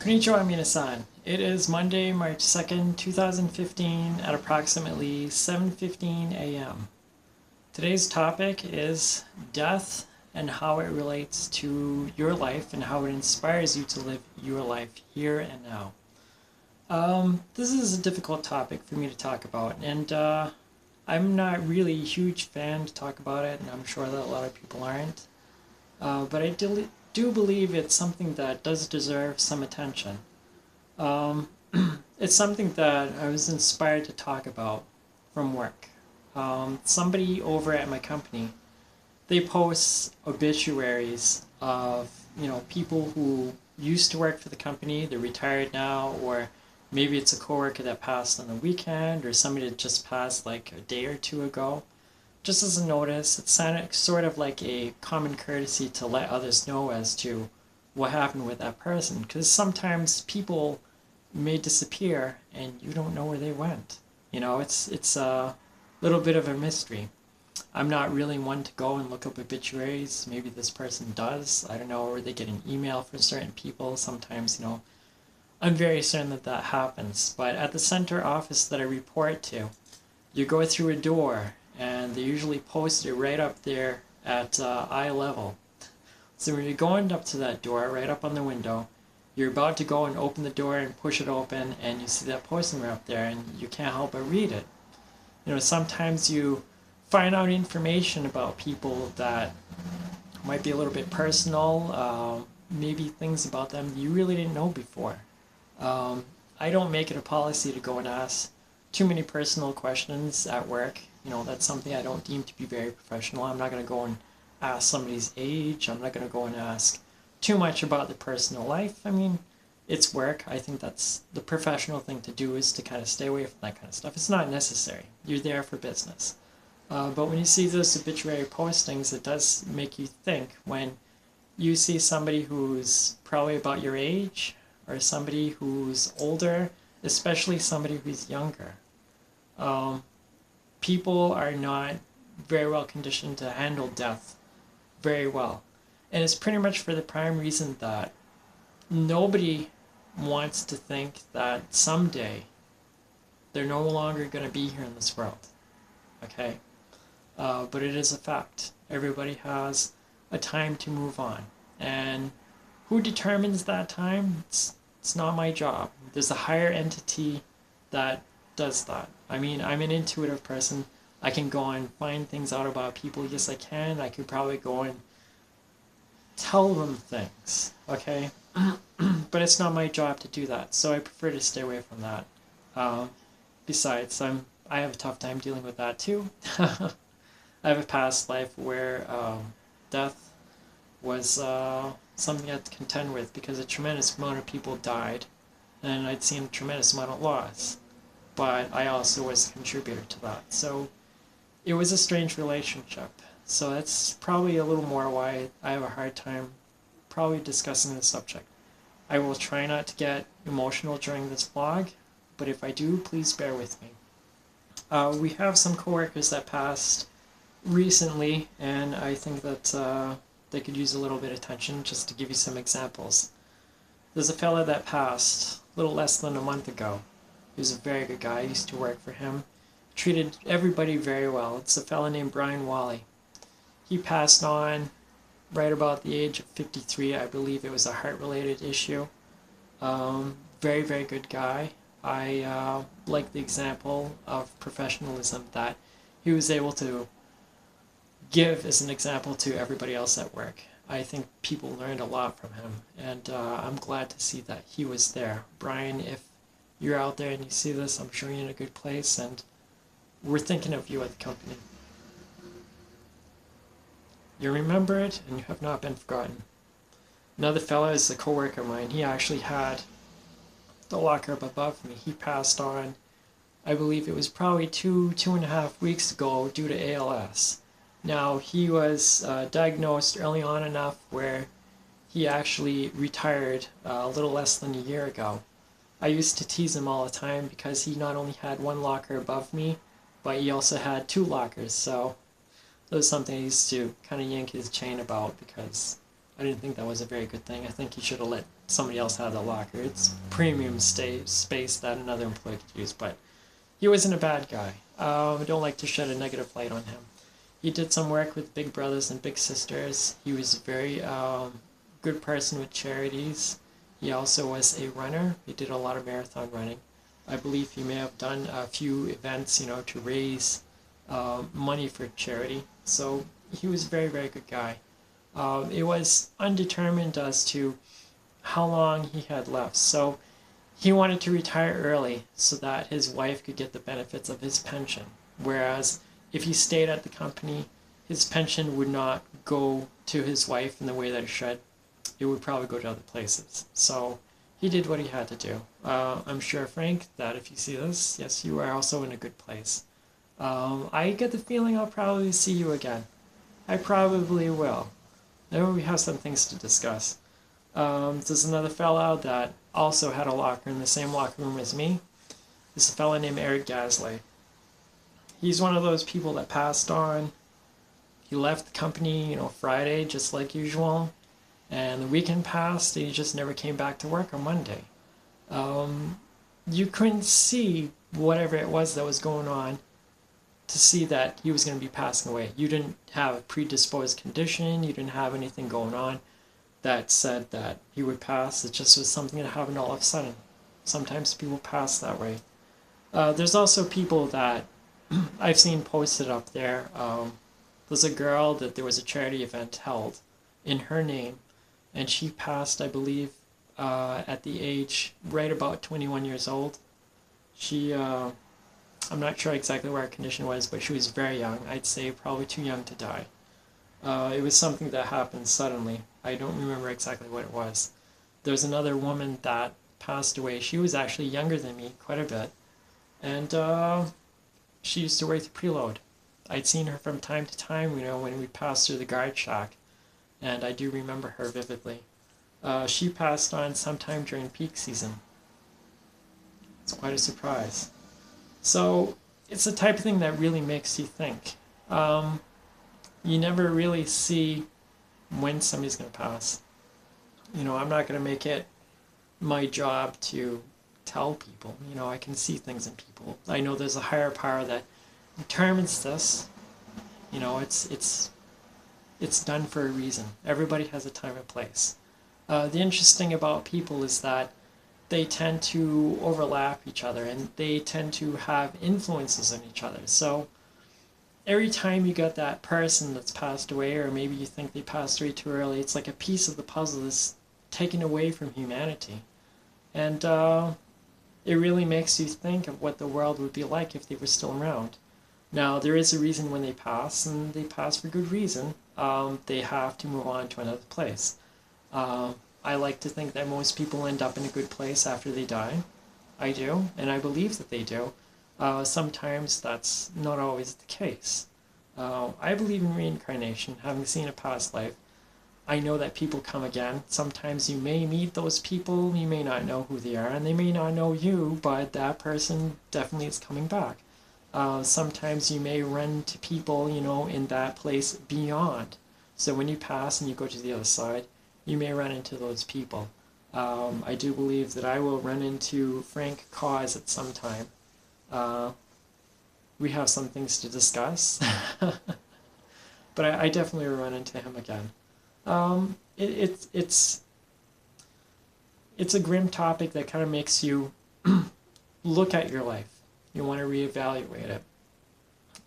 Konnichiwa minasan. It is Monday, March 2nd, 2015 at approximately 7:15 a.m. Today's topic is death and how it relates to your life and how it inspires you to live your life here and now. This is a difficult topic for me to talk about, and I'm not really a huge fan to talk about it, and I'm sure that a lot of people aren't. But I do believe it's something that does deserve some attention. Um, it's something that I was inspired to talk about from work. Somebody over at my company, they post obituaries of people who used to work for the company, they're retired now, or maybe it's a coworker that passed on the weekend, or somebody that just passed like a day or two ago. Just as a notice, it's sort of like a common courtesy to let others know as to what happened with that person. Because sometimes people may disappear and you don't know where they went. It's a little bit of a mystery. I'm not really one to go and look up obituaries. Maybe this person does. I don't know, or they get an email from certain people. Sometimes, I'm very certain that that happens. But at the center office that I report to, you go through a door and they usually post it right up there at eye level. So when you're going up to that door, right up on the window, you're about to go and open the door and push it open, and you see that posting right up there, and you can't help but read it. Sometimes you find out information about people that might be a little bit personal, maybe things about them you really didn't know before. I don't make it a policy to go and ask too many personal questions at work. That's something I don't deem to be very professional. I'm not going to go and ask somebody's age. I'm not going to go and ask too much about their personal life. I mean, it's work. I think that's the professional thing to do, is to kind of stay away from that kind of stuff. It's not necessary. You're there for business. But when you see those obituary postings, it does make you think when you see somebody who's probably about your age or somebody who's older, especially somebody who's younger. People are not very well conditioned to handle death very well. And it's pretty much for the prime reason that nobody wants to think that someday they're no longer going to be here in this world. Okay? But it is a fact. Everybody has a time to move on. And who determines that time? It's not my job. There's a higher entity that does that. I mean, I'm an intuitive person. I can go and find things out about people. Yes, I can. I could probably go and tell them things, okay? But it's not my job to do that, so I prefer to stay away from that. Besides, I have a tough time dealing with that too. I have a past life where death was something I had to contend with because a tremendous amount of people died, and I'd seen a tremendous amount of loss. But I also was a contributor to that. So it was a strange relationship. So that's probably a little more why I have a hard time probably discussing this subject. I will try not to get emotional during this vlog, but if I do, please bear with me. We have some coworkers that passed recently, and I think that they could use a little bit of attention. Just to give you some examples. There's a fella that passed a little less than a month ago. He was a very good guy. I used to work for him. Treated everybody very well. It's a fella named Brian Wally. He passed on right about the age of 53. I believe it was a heart-related issue. Very, very good guy. I like the example of professionalism that he was able to give as an example to everybody else at work. I think people learned a lot from him, and I'm glad to see that he was there. Brian, if you're out there and you see this, I'm sure you're in a good place, and we're thinking of you at the company. You remember it, and you have not been forgotten. Another fellow is a coworker of mine. He actually had the locker up above me. He passed on, I believe it was probably two and a half weeks ago due to ALS. Now, he was diagnosed early on enough where he actually retired a little less than a year ago. I used to tease him all the time because he not only had one locker above me, but he also had two lockers, so that was something I used to kind of yank his chain about because I didn't think that was a very good thing. I think he should have let somebody else have the locker. It's premium space that another employee could use, but he wasn't a bad guy. I don't like to shed a negative light on him. He did some work with Big Brothers and Big Sisters. He was a very good person with charities. He also was a runner. He did a lot of marathon running. I believe he may have done a few events, to raise money for charity. So he was a very, very good guy. It was undetermined as to how long he had left. So he wanted to retire early so that his wife could get the benefits of his pension. Whereas if he stayed at the company, his pension would not go to his wife in the way that it should. It would probably go to other places. So he did what he had to do. I'm sure, Frank, that if you see this, yes, you are also in a good place. I get the feeling I'll probably see you again. I probably will. Maybe we have some things to discuss. There's another fella that also had a locker in the same locker room as me. This is a fella named Eric Gasley. He's one of those people that passed on. He left the company, Friday, just like usual. And the weekend passed, and he just never came back to work on Monday. You couldn't see whatever it was that was going on to see that he was going to be passing away. You didn't have a predisposed condition. You didn't have anything going on that said that he would pass. It just was something that happened all of a sudden. Sometimes people pass that way. There's also people that I've seen posted up there. There's a girl that there was a charity event held in her name, and she passed, I believe, at the age right about 21 years old. She, I'm not sure exactly what her condition was, but she was very young. I'd say probably too young to die. It was something that happened suddenly. I don't remember exactly what it was. There was another woman that passed away. She was actually younger than me quite a bit. And she used to work the preload. I'd seen her from time to time, when we passed through the guard shack. And I do remember her vividly. She passed on sometime during peak season. It's quite a surprise. So it's the type of thing that really makes you think. You never really see when somebody's going to pass. I'm not going to make it my job to tell people. I can see things in people. I know there's a higher power that determines this. It's done for a reason. Everybody has a time and place. The interesting about people is that they tend to overlap each other, and they tend to have influences on each other. So every time you get that person that's passed away, or maybe you think they passed away too early, it's like a piece of the puzzle that's taken away from humanity. And it really makes you think of what the world would be like if they were still around. Now, there is a reason when they pass, and they pass for good reason. They have to move on to another place. I like to think that most people end up in a good place after they die. I do, and I believe that they do. Sometimes that's not always the case. I believe in reincarnation, having seen a past life. I know that people come again. Sometimes you may meet those people, you may not know who they are, and they may not know you, but that person definitely is coming back. Sometimes you may run into people, in that place beyond. So when you pass and you go to the other side, you may run into those people. I do believe that I will run into Frank Cause at some time. We have some things to discuss, but I definitely will run into him again. It's a grim topic that kind of makes you look at your life. You want to reevaluate it.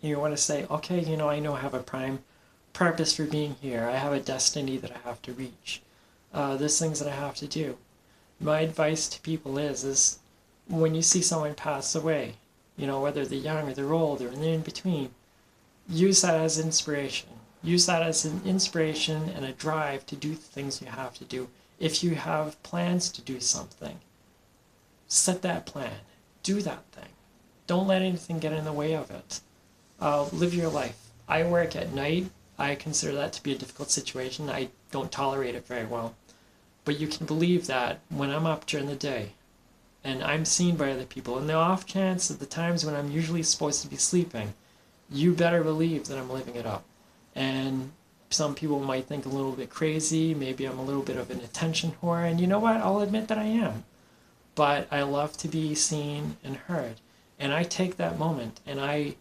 You want to say, okay, I know I have a prime purpose for being here. I have a destiny that I have to reach. There's things that I have to do. My advice to people is when you see someone pass away, whether they're young or they're old or they're in between, use that as inspiration. Use that as an inspiration and a drive to do the things you have to do. If you have plans to do something, set that plan. Do that thing. Don't let anything get in the way of it. Live your life. I work at night. I consider that to be a difficult situation. I don't tolerate it very well. But you can believe that when I'm up during the day and I'm seen by other people, and the off chance of the times when I'm usually supposed to be sleeping, you better believe that I'm living it up. And Some people might think a little bit crazy. Maybe I'm a little bit of an attention whore. And you know what? I'll admit that I am. But I love to be seen and heard. And I take that moment and I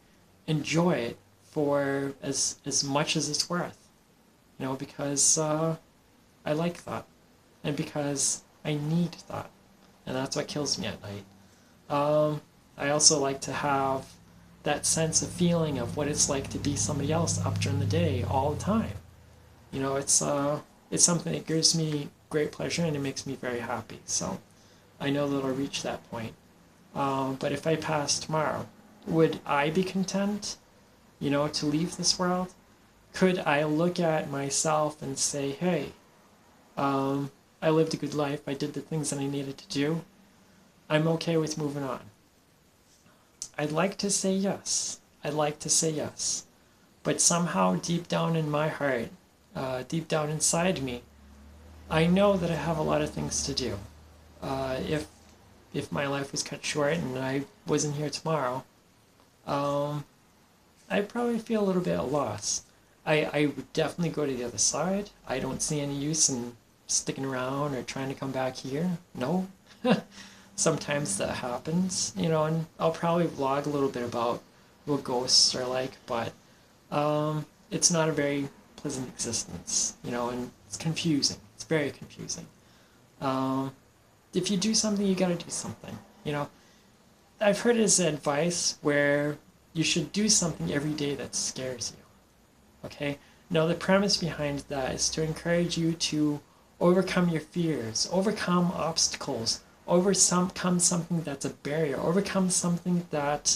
enjoy it for as much as it's worth. Because I like that. And because I need that. And that's what kills me at night. I also like to have that sense of feeling of what it's like to be somebody else up during the day all the time. It's something that gives me great pleasure and it makes me very happy. So I know that I'll reach that point. But if I pass tomorrow, would I be content, to leave this world? Could I look at myself and say, hey, I lived a good life, I did the things that I needed to do, I'm okay with moving on? I'd like to say yes. I'd like to say yes. But somehow deep down in my heart, deep down inside me, I know that I have a lot of things to do. If my life was cut short and I wasn't here tomorrow, I'd probably feel a little bit of loss. I would definitely go to the other side. I don't see any use in sticking around or trying to come back here. No. Sometimes that happens, and I'll probably vlog a little bit about what ghosts are like, but it's not a very pleasant existence, and it's confusing. It's very confusing. If you do something, you gotta do something, I've heard it as advice where you should do something every day that scares you. Okay? Now, the premise behind that is to encourage you to overcome your fears, overcome obstacles, overcome something that's a barrier, overcome something that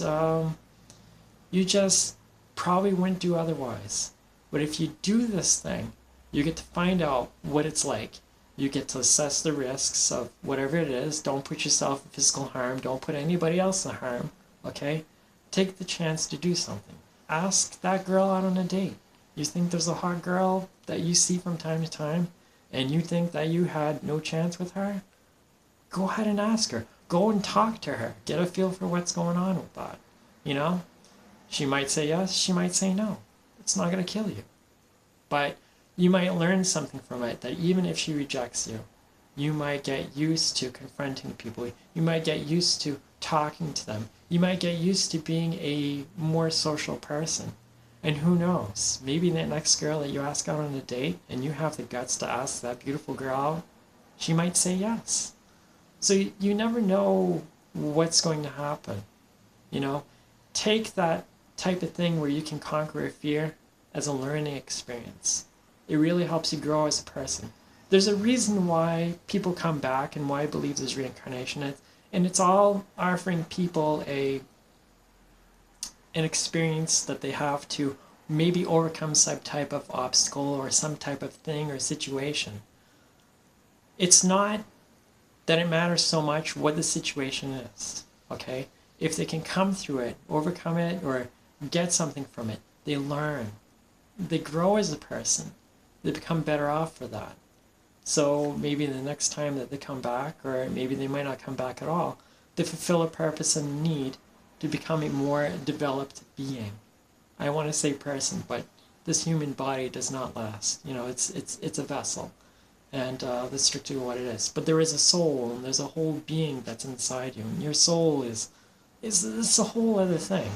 you just probably wouldn't do otherwise. But if you do this thing, you get to find out what it's like. You get to assess the risks of whatever it is. Don't put yourself in physical harm. Don't put anybody else in harm. Okay? Take the chance to do something. Ask that girl out on a date. You think there's a hot girl that you see from time to time, and you think that you had no chance with her? Go ahead and ask her. Go and talk to her. Get a feel for what's going on with that. She might say yes, she might say no. It's not going to kill you. But you might learn something from it, that even if she rejects you, you might get used to confronting people. You might get used to talking to them. You might get used to being a more social person. And who knows, maybe that next girl that you ask out on a date and you have the guts to ask that beautiful girl out, she might say yes. So you never know what's going to happen. Take that type of thing where you can conquer a fear as a learning experience. It really helps you grow as a person. There's a reason why people come back and why I believe there's reincarnation. And it's all offering people an experience that they have to maybe overcome some type of obstacle or some type of thing or situation. It's not that it matters so much what the situation is, okay? If they can come through it, overcome it, or get something from it, they learn. They grow as a person. They become better off for that. So maybe the next time that they come back, or maybe they might not come back at all, they fulfill a purpose and need to become a more developed being. I want to say person, but this human body does not last. It's a vessel, and that's strictly what it is. But there is a soul, and there's a whole being that's inside you, and your soul is a whole other thing.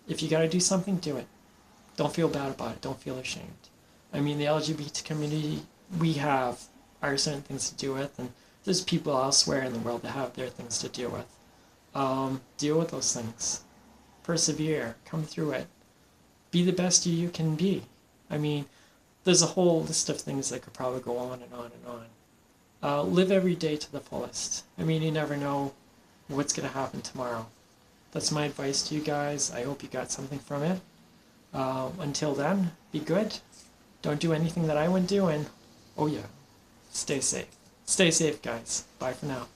If you got to do something, do it. Don't feel bad about it. Don't feel ashamed. I mean, the LGBT community we have are certain things to deal with, and there's people elsewhere in the world that have their things to deal with. Deal with those things. Persevere. Come through it. Be the best you can be. I mean, there's a whole list of things that could probably go on and on and on. Live every day to the fullest. I mean, you never know what's going to happen tomorrow. That's my advice to you guys. I hope you got something from it. Until then, be good. Don't do anything that I wouldn't do, and oh yeah, stay safe. Stay safe, guys. Bye for now.